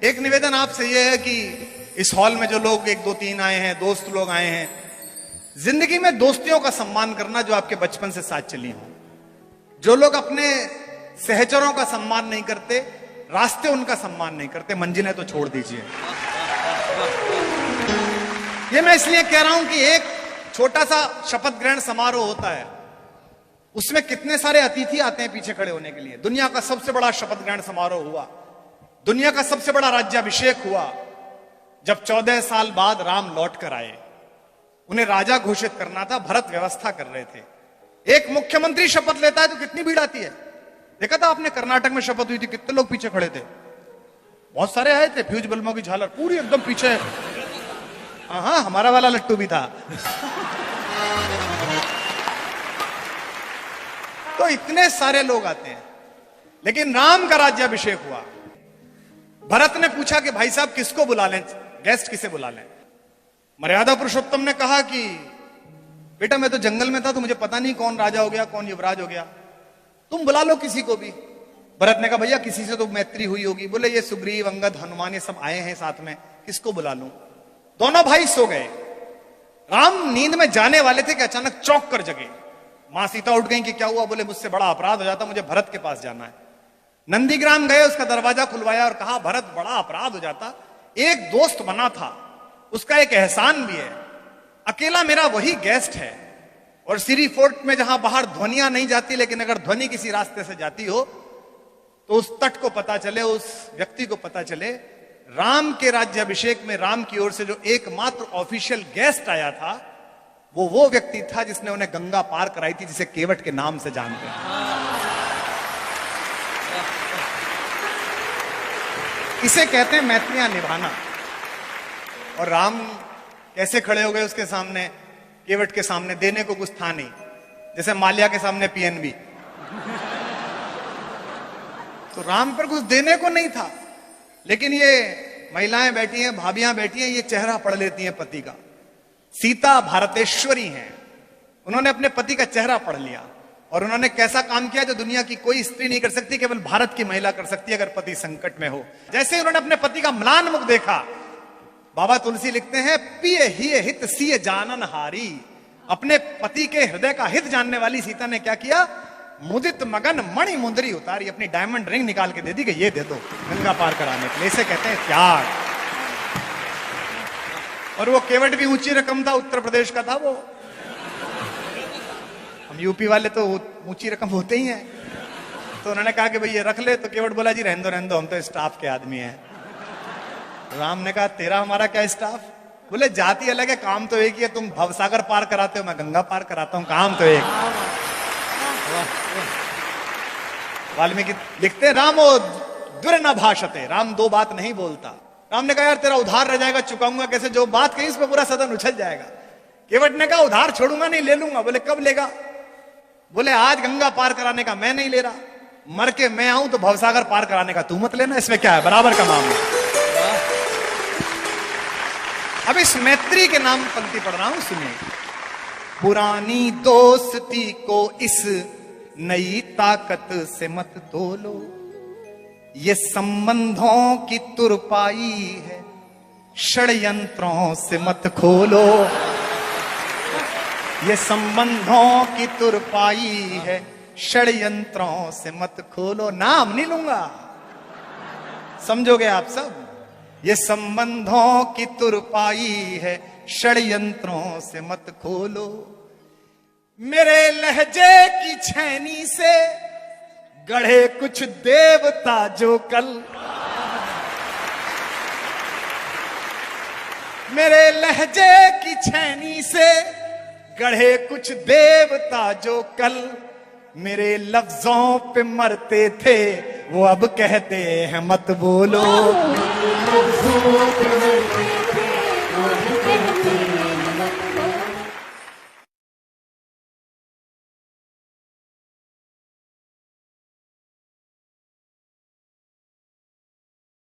एक निवेदन आपसे यह है कि इस हॉल में जो लोग 1 2 3 आए हैं, दोस्त लोग आए हैं, जिंदगी में दोस्तियों का सम्मान करना जो आपके बचपन से साथ चली हो। जो लोग अपने सहचरों का सम्मान नहीं करते, रास्ते उनका सम्मान नहीं करते, मंजिलें तो छोड़ दीजिए। ये मैं इसलिए कह रहा हूं कि एक छोटा सा शपथ ग्रहण समारोह होता है, उसमें कितने सारे अतिथि आते हैं पीछे खड़े होने के लिए। दुनिया का सबसे बड़ा शपथ ग्रहण समारोह हुआ, दुनिया का सबसे बड़ा राज्याभिषेक हुआ, जब 14 साल बाद राम लौट कर आए। उन्हें राजा घोषित करना था, भरत व्यवस्था कर रहे थे। एक मुख्यमंत्री शपथ लेता है तो कितनी भीड़ आती है। देखा था आपने, कर्नाटक में शपथ हुई थी, कितने लोग पीछे खड़े थे, बहुत सारे आए थे, फ्यूज बल्बों की झालर पूरी एकदम पीछे। हाँ, हमारा वाला लट्टू भी था। तो इतने सारे लोग आते हैं, लेकिन राम का राज्याभिषेक हुआ। भरत ने पूछा कि भाई साहब किसको बुला लें, गेस्ट किसे बुला लें। मर्यादा पुरुषोत्तम ने कहा कि बेटा मैं तो जंगल में था तो मुझे पता नहीं कौन राजा हो गया कौन युवराज हो गया, तुम बुला लो किसी को भी। भरत ने कहा भैया किसी से तो मैत्री हुई होगी। बोले ये सुग्रीव, अंगद, हनुमान ये सब आए हैं साथ में, किसको बुला लूं। दोनों भाई सो गए। राम नींद में जाने वाले थे कि अचानक चौंक कर जगे। मां सीता उठ गई कि क्या हुआ। बोले मुझसे बड़ा अपराध हो जाता, मुझे भरत के पास जाना है। नंदीग्राम गए, उसका दरवाजा खुलवाया और कहा भरत बड़ा अपराध हो जाता, एक दोस्त बना था, उसका एक एहसान भी है, अकेला मेरा वही गेस्ट है। और सीरी फोर्ट में जहां बाहर ध्वनियां नहीं जाती, लेकिन अगर ध्वनि किसी रास्ते से जाती हो तो उस तट को पता चले, उस व्यक्ति को पता चले। राम के राज्याभिषेक में राम की ओर से जो एकमात्र ऑफिशियल गेस्ट आया था वो व्यक्ति था जिसने उन्हें गंगा पार कराई थी, जिसे केवट के नाम से जानते हैं। इसे कहते हैं मैत्रियां निभाना। और राम कैसे खड़े हो गए उसके सामने, केवट के सामने। देने को कुछ था नहीं, जैसे माल्या के सामने पीएनबी। तो राम पर कुछ देने को नहीं था, लेकिन ये महिलाएं बैठी हैं, भाभियां बैठी हैं, ये चेहरा पढ़ लेती हैं पति का। सीता भारतेश्वरी हैं, उन्होंने अपने पति का चेहरा पढ़ लिया। और उन्होंने कैसा काम किया जो दुनिया की कोई स्त्री नहीं कर सकती, केवल भारत की महिला कर सकती है अगर पति संकट में हो। जैसे उन्होंने अपने पति का म्लान मुख देखा, बाबा तुलसी लिखते हैं पिय ही हित सिय जानन हारी। अपने पति के हृदय का हित जानने वाली सीता ने क्या किया, मुदित मगन मणि मुंदरी उतारी, अपनी डायमंड रिंग निकाल के दे दी कि ये दे दो गंगा पार कराने के लिए। इसे कहते हैं त्याग। और वो केवट भी ऊंची रकम था, उत्तर प्रदेश का था वो। हम यूपी वाले तो ऊंची रकम होते ही हैं। तो उन्होंने कहा कि भाई ये रख ले, तो केवट बोला जी रहने दो हम तो स्टाफ के आदमी हैं। राम ने कहा तेरा हमारा क्या स्टाफ। बोले जाति अलग है, काम तो एक ही है, तुम भवसागर पार कराते हो, मैं गंगा पार कराता हूं, काम तो एक। वाल्मीकि लिखते हैं रामो दुर न भाषते, राम दो बात नहीं बोलता। राम ने कहा यार तेरा उधार रह जाएगा, चुकाऊंगा कैसे, जो बात कही इस पर पूरा सदन उछल जाएगा। केवट ने कहा उधार छोड़ूंगा नहीं, ले लूंगा। बोले कब लेगा। बोले आज गंगा पार कराने का मैं नहीं ले रहा, मर के मैं आऊं तो भवसागर पार कराने का तू मत लेना, इसमें क्या है, बराबर का मामला। अब इस मैत्री के नाम पंक्ति पढ़ रहा हूं, सुनिए। पुरानी दोस्ती को इस नई ताकत से मत तोलो, ये संबंधों की तुरपाई है, षड्यंत्रों से मत खोलो। ये संबंधों की तुरपाई है, षड्यंत्रों से मत खोलो। नाम नहीं लूंगा, समझोगे आप सब। ये संबंधों की तुरपाई है, षड्यंत्रों से मत खोलो। मेरे लहजे की छैनी से गढ़े कुछ देवता जो कल, मेरे लहजे की छैनी से गढ़े कुछ देवता जो कल, मेरे लफ्जों पे मरते थे वो अब कहते हैं मत बोलो।